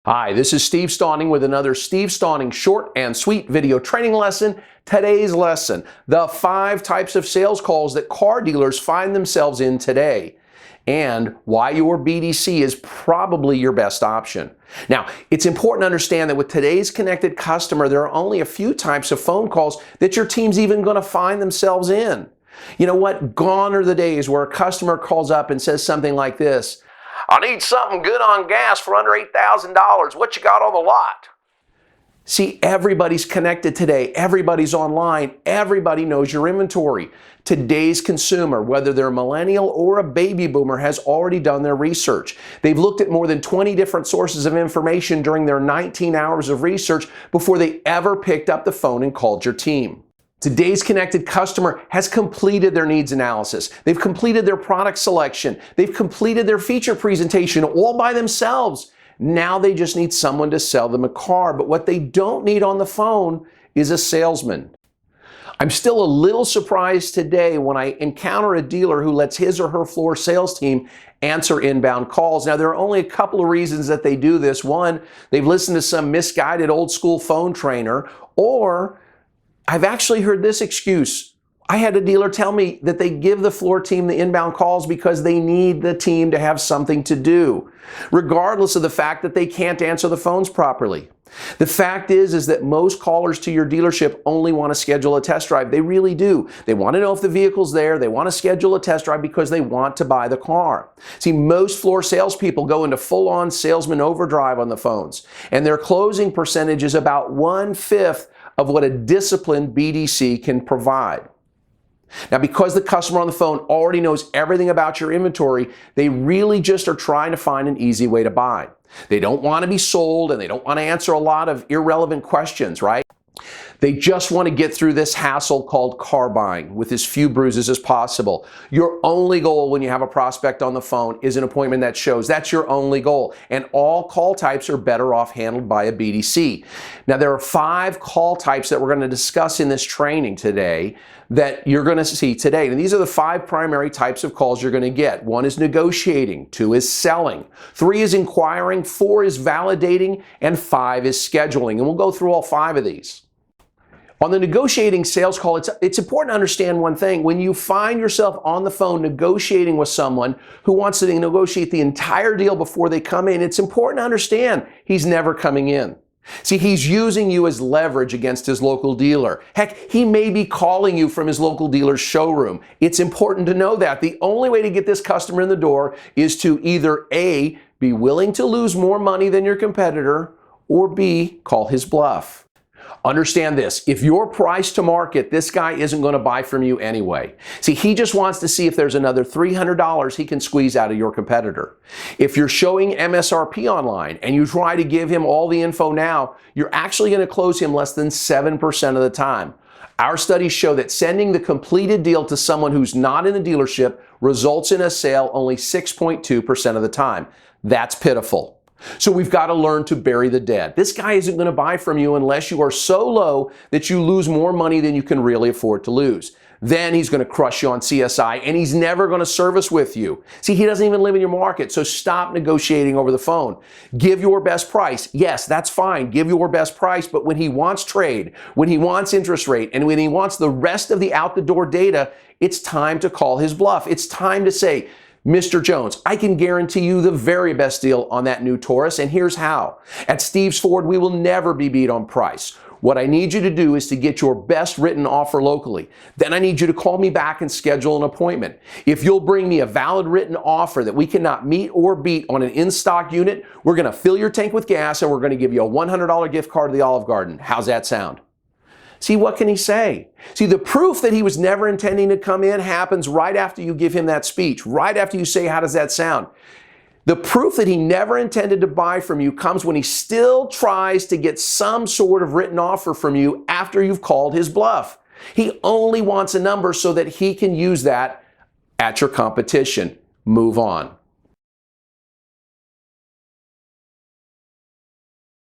Hi, this is Steve Stauning with another Steve Stauning short and sweet video training lesson. Today's lesson, the 5 types of sales calls that car dealers find themselves in today, and why your BDC is probably your best option. Now, it's important to understand that with today's connected customer, there are only a few types of phone calls that your team's even going to find themselves in. You know what? Gone are the days where a customer calls up and says something like this: "I need something good on gas for under $8,000. What you got on the lot?" See, everybody's connected today. Everybody's online. Everybody knows your inventory. Today's consumer, whether they're a millennial or a baby boomer, has already done their research. They've looked at more than 20 different sources of information during their 19 hours of research before they ever picked up the phone and called your team. Today's connected customer has completed their needs analysis. They've completed their product selection. They've completed their feature presentation all by themselves. Now they just need someone to sell them a car. But what they don't need on the phone is a salesman. I'm still a little surprised today when I encounter a dealer who lets his or her floor sales team answer inbound calls. Now, there are only a couple of reasons that they do this. One, they've listened to some misguided old school phone trainer, or I've actually heard this excuse. I had a dealer tell me that they give the floor team the inbound calls because they need the team to have something to do, regardless of the fact that they can't answer the phones properly. The fact is that most callers to your dealership only want to schedule a test drive. They really do. They want to know if the vehicle's there. They want to schedule a test drive because they want to buy the car. See, most floor salespeople go into full-on salesman overdrive on the phones, and their closing percentage is about 1/5 of what a disciplined BDC can provide. Now, because the customer on the phone already knows everything about your inventory, they really just are trying to find an easy way to buy. They don't want to be sold, and they don't want to answer a lot of irrelevant questions, right? They just want to get through this hassle called car buying with as few bruises as possible. Your only goal when you have a prospect on the phone is an appointment that shows. That's your only goal. And all call types are better off handled by a BDC. Now, there are 5 call types that we're going to discuss in this training today that you're going to see today. And these are the 5 primary types of calls you're going to get. 1 is negotiating, 2 is selling, 3 is inquiring, 4 is validating, and 5 is scheduling. And we'll go through all 5 of these. On the negotiating sales call, it's important to understand one thing. When you find yourself on the phone negotiating with someone who wants to negotiate the entire deal before they come in, it's important to understand he's never coming in. See, he's using you as leverage against his local dealer. Heck, he may be calling you from his local dealer's showroom. It's important to know that. The only way to get this customer in the door is to either A, be willing to lose more money than your competitor, or B, call his bluff. Understand this, if you're priced to market, this guy isn't going to buy from you anyway. See, he just wants to see if there's another $300 he can squeeze out of your competitor. If you're showing MSRP online and you try to give him all the info now, you're actually going to close him less than 7% of the time. Our studies show that sending the completed deal to someone who's not in the dealership results in a sale only 6.2% of the time. That's pitiful. So we've got to learn to bury the dead. This guy isn't going to buy from you unless you are so low that you lose more money than you can really afford to lose. Then he's going to crush you on CSI, and he's never going to service with you. See, he doesn't even live in your market, so stop negotiating over the phone. Give your best price. Yes, that's fine. Give your best price, but when he wants trade, when he wants interest rate, and when he wants the rest of the out-the-door data, it's time to call his bluff. It's time to say, "Mr. Jones, I can guarantee you the very best deal on that new Taurus, and here's how. At Steve's Ford, we will never be beat on price. What I need you to do is to get your best written offer locally. Then I need you to call me back and schedule an appointment. If you'll bring me a valid written offer that we cannot meet or beat on an in-stock unit, we're going to fill your tank with gas and we're going to give you a $100 gift card to the Olive Garden. How's that sound?" See, what can he say? See, the proof that he was never intending to come in happens right after you give him that speech, right after you say, "How does that sound?" The proof that he never intended to buy from you comes when he still tries to get some sort of written offer from you after you've called his bluff. He only wants a number so that he can use that at your competition. Move on.